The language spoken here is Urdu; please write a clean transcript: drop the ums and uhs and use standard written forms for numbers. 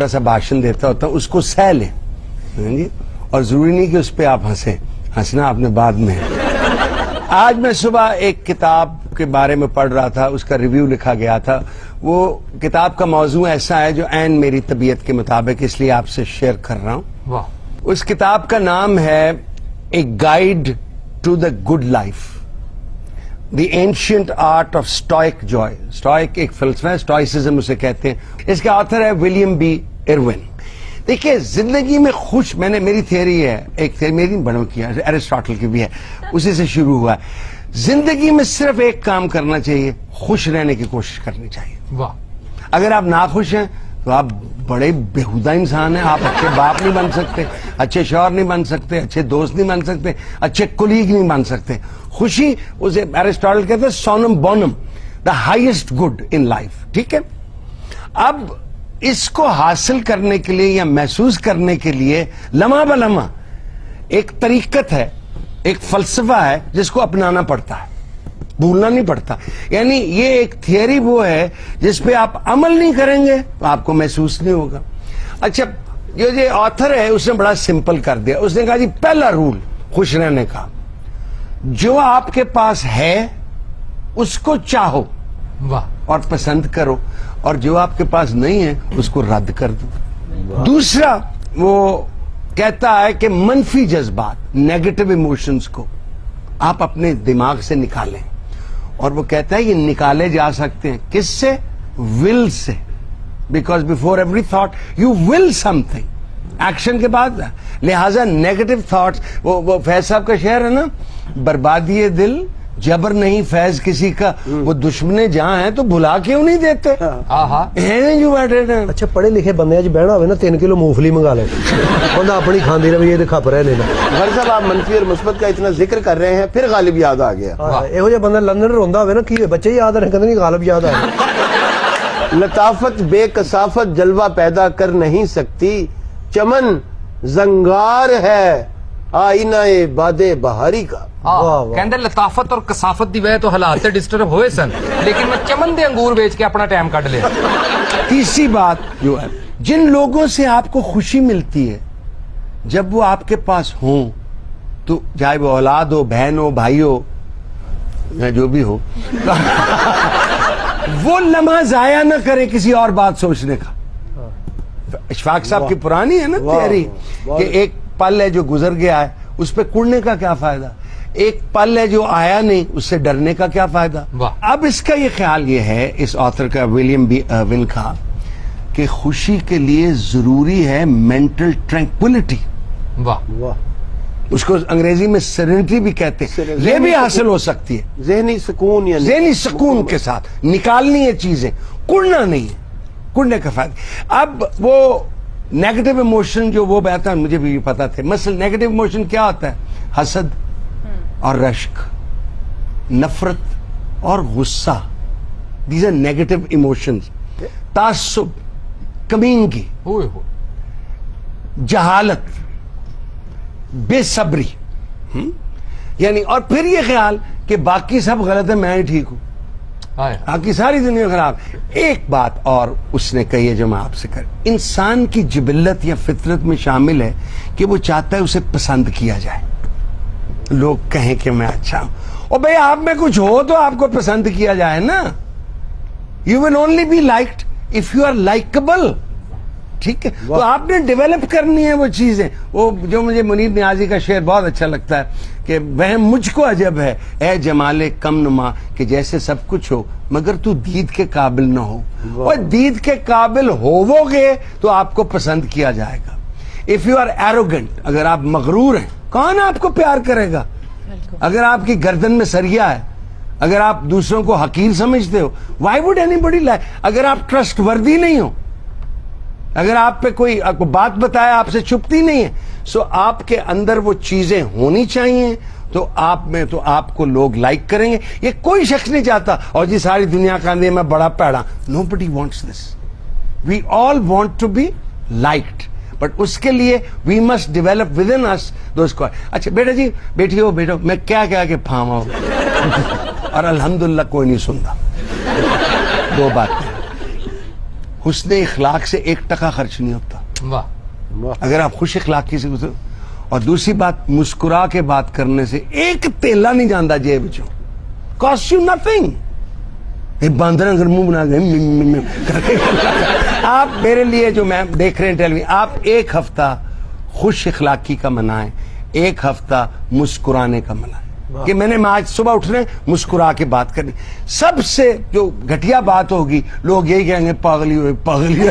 چھوٹا سا بھاشن دیتا ہوتا ہوں, اس کو سہ لیں جی, اور ضروری نہیں کہ اس پہ آپ ہنسیں, ہنسنا آپ نے بعد میں. آج میں صبح ایک کتاب کے بارے میں پڑھ رہا تھا, اس کا ریویو لکھا گیا تھا. وہ کتاب کا موضوع ایسا ہے جو عین میری طبیعت کے مطابق, اس لیے آپ سے شیئر کر رہا ہوں. اس کتاب کا نام ہے a guide to the good life, the ancient art of stoic joy. Stoic ایک فلسفہ ہے, اسٹوئسزم اسے کہتے ہیں. اس کا آتھر ہے ولیم بی ایروین. دیکھیے زندگی میں خوش, میں نے میری تھیوری ہے, ایک تھیوری میری بنو کیا, ایرسٹاٹل کی بھی ہے, اسی سے شروع ہوا ہے. زندگی میں صرف ایک کام کرنا چاہیے, خوش رہنے کی کوشش کرنی چاہیے. واہ. اگر آپ ناخوش ہیں تو آپ بڑے بےہودہ انسان ہیں. آپ اچھے باپ نہیں بن سکتے, اچھے شوہر نہیں بن سکتے, اچھے دوست نہیں بن سکتے, اچھے کولیگ نہیں بن سکتے. خوشی, اسے ایرسٹاٹل کہتے ہیں سونم بونم, the highest good in life. ٹھیک ہے. اب اس کو حاصل کرنے کے لیے یا محسوس کرنے کے لیے لمحہ بلمحہ ایک طریقت ہے, ایک فلسفہ ہے جس کو اپنانا پڑتا ہے, بھولنا نہیں پڑتا. یعنی یہ ایک تھیوری وہ ہے جس پہ آپ عمل نہیں کریں گے تو آپ کو محسوس نہیں ہوگا. اچھا, یہ آتھر ہے اس نے بڑا سمپل کر دیا. اس نے کہا جی پہلا رول خوش رہنے کا, جو آپ کے پاس ہے اس کو چاہو اور پسند کرو, اور جو آپ کے پاس نہیں ہے اس کو رد کر دو. دوسرا وہ کہتا ہے کہ منفی جذبات, نیگیٹو ایموشنز کو آپ اپنے دماغ سے نکالیں, اور وہ کہتا ہے یہ نکالے جا سکتے ہیں کس سے؟ ول سے. Because before every thought you will some thing, action کے بعد. لہذا نیگیٹو تھاٹس, وہ فیض صاحب کا شعر ہے نا, بربادی دل جبر نہیں فیض کسی کا, وہ دشمنے جہاں ہیں تو بھلا کیوں نہیں دیتے جو بیٹھے ہیں. اچھا پڑھے لکھے بندے بہنا ہوئے نا 3 کلو مونگ پھلی منگا لے, بندہ اپنی کھاندی رہے, یہ کھپ رہے لینا. غر صاحب آپ منفی اور مثبت کا اتنا ذکر کر رہے ہیں, پھر غالب یاد آ گیا. یہو جہ بندہ لندن روندا ہوئے نا, کی بچے یاد رہے, کہتے نہیں غالب یاد آ گیا. لطافت بے کثافت جلوہ پیدا کر نہیں سکتی, چمن زنگار ہے آئینہ باد بہاری کا. کہندے لطافت اور کثافت دی وجہ تو حالات ڈسٹرب ہوئے سن, لیکن میں چمن دے انگور بیچ کے اپنا ٹائم کٹ لیا. تیسری بات جو ہے, جن لوگوں سے آپ کو خوشی ملتی ہے جب وہ آپ کے پاس ہوں, تو چاہے وہ اولاد ہو, بہن ہو, بھائی ہو, یا جو بھی ہو, وہ لمحہ ضائع نہ کریں کسی اور بات سوچنے کا. اشفاق صاحب کی پرانی ہے نا تیاری کہ ایک پل ہے جو گزر گیا ہے, اس پہ کڑنے کا کیا فائدہ, ایک پل ہے جو آیا نہیں, اس سے ڈرنے کا کیا فائدہ. اب اس کا یہ خیال یہ ہے اس آتھر کا, ولیم بی ایروین کا, کہ خوشی کے لیے ضروری ہے مینٹل ٹرینکولیٹی. اس کو انگریزی میں سیرینٹی بھی کہتے ہیں. یہ بھی حاصل ہو سکتی ہے ذہنی سکون, یا ذہنی سکون کے ساتھ نکالنی ہے چیزیں, کڑنا نہیں ہے, کڑنے کا فائدہ. اب وہ نیگیٹو ایموشن جو وہ بہتا ہے, مجھے بھی پتا تھے. مثلا نیگیٹو ایموشن کیا ہوتا ہے؟ حسد اور رشک, نفرت اور غصہ, دیز آر نیگیٹو ایموشنز. تعصب, کمینگی, جہالت, بے صبری, یعنی, اور پھر یہ خیال کہ باقی سب غلط ہے, میں ہی ٹھیک ہوں, باقی ساری دنیا خراب. ایک بات اور اس نے کہی ہے جو میں آپ سے کر, انسان کی جبلت یا فطرت میں شامل ہے کہ وہ چاہتا ہے اسے پسند کیا جائے, لوگ کہیں کہ میں اچھا ہوں. اور بھئی آپ میں کچھ ہو تو آپ کو پسند کیا جائے نا. You will only be liked if you are likable. ٹھیک ہے, تو آپ نے ڈیولپ کرنی ہے وہ چیزیں. وہ جو مجھے منیر نیازی کا شعر بہت اچھا لگتا ہے کہ وہ مجھ کو عجب ہے اے جمال کم نما, کہ جیسے سب کچھ ہو مگر تو دید کے قابل نہ ہو. اور دید کے قابل ہوو گے تو آپ کو پسند کیا جائے گا. اف یو آر ایروگنٹ, اگر آپ مغرور ہیں, کون آپ کو پیار کرے گا؟ اگر آپ کی گردن میں سریا ہے, اگر آپ دوسروں کو حقیر سمجھتے ہو, why would anybody like. اگر آپ ٹرسٹ وردی نہیں ہو, اگر آپ پہ کوئی بات بتایا آپ سے چھپتی نہیں ہے, سو آپ کے اندر وہ چیزیں ہونی چاہیے, تو آپ میں تو آپ کو لوگ لائک کریں گے. یہ کوئی شخص نہیں چاہتا اور جی ساری دنیا کا اندر میں بڑا پیڑا. Nobody wants this. We all want to be liked, but اس کے لیے we must develop within us those کو. اچھا بیٹا جی, بیٹھی ہو, بیٹھو, میں کیا کہا کہ پھاما ہو اور الحمدللہ کوئی نہیں سنتا. دو باتیں. حسن اخلاق سے 1% خرچ نہیں ہوتا واہ اگر آپ خوش اخلاقی سے گزرو. اور دوسری بات مسکرا کے بات کرنے سے ایک تیلا نہیں جانا جیب چوں. Cost you nothing. باندر اگر منہ بنا گئے آپ میرے لیے جو میں دیکھ رہے ہیں ٹیلی ویژن آپ 1 ہفتہ خوش اخلاقی کا منائیں 1 ہفتہ مسکرانے کا منائیں کہ میں نے آج صبح اٹھنے مسکرا کے بات کرنی. سب سے جو گھٹیا بات ہوگی لوگ یہی کہیں گے پاگلی ہوئے پاگلی.